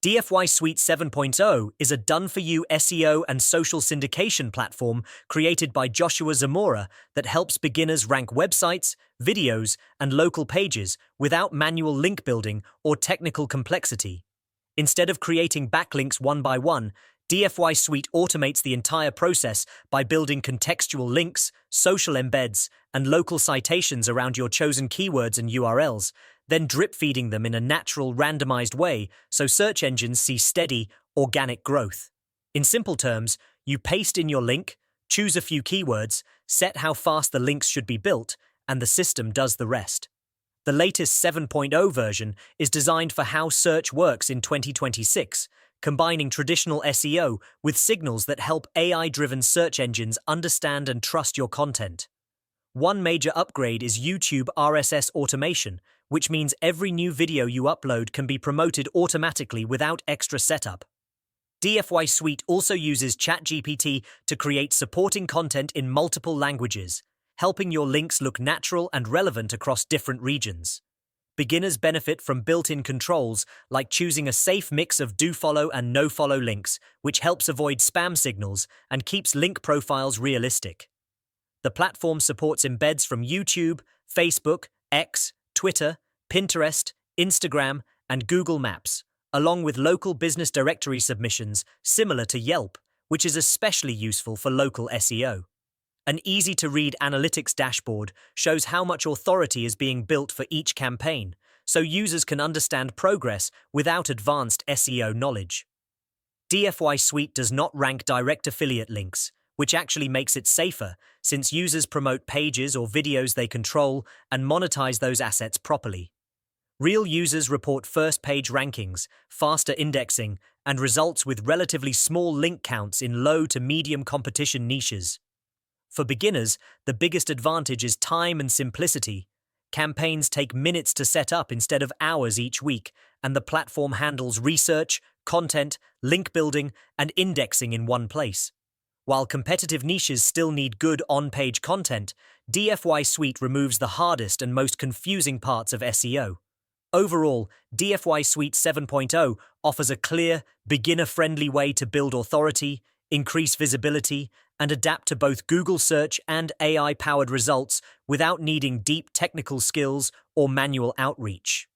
DFY Suite 7.0 is a done-for-you SEO and social syndication platform created by Joshua Zamora that helps beginners rank websites, videos, and local pages without manual link building or technical complexity. Instead of creating backlinks one by one, DFY Suite automates the entire process by building contextual links, social embeds, and local citations around your chosen keywords and URLs, then drip-feeding them in a natural, randomized way so search engines see steady, organic growth. In simple terms, you paste in your link, choose a few keywords, set how fast the links should be built, and the system does the rest. The latest 7.0 version is designed for how search works in 2026, combining traditional SEO with signals that help AI-driven search engines understand and trust your content. One major upgrade is YouTube RSS automation, which means every new video you upload can be promoted automatically without extra setup. DFY Suite also uses ChatGPT to create supporting content in multiple languages, helping your links look natural and relevant across different regions. Beginners benefit from built-in controls like choosing a safe mix of dofollow and nofollow links, which helps avoid spam signals and keeps link profiles realistic. The platform supports embeds from YouTube, Facebook, X, Twitter, Pinterest, Instagram, and Google Maps, along with local business directory submissions similar to Yelp, which is especially useful for local SEO. An easy-to-read analytics dashboard shows how much authority is being built for each campaign, so users can understand progress without advanced SEO knowledge. DFY Suite does not rank direct affiliate links, which actually makes it safer since users promote pages or videos they control and monetize those assets properly. Real users report first-page rankings, faster indexing, and results with relatively small link counts in low to medium competition niches. For beginners, the biggest advantage is time and simplicity. Campaigns take minutes to set up instead of hours each week, and the platform handles research, content, link building, and indexing in one place. While competitive niches still need good on-page content, DFY Suite removes the hardest and most confusing parts of SEO. Overall, DFY Suite 7.0 offers a clear, beginner-friendly way to build authority, increase visibility, and adapt to both Google search and AI-powered results without needing deep technical skills or manual outreach.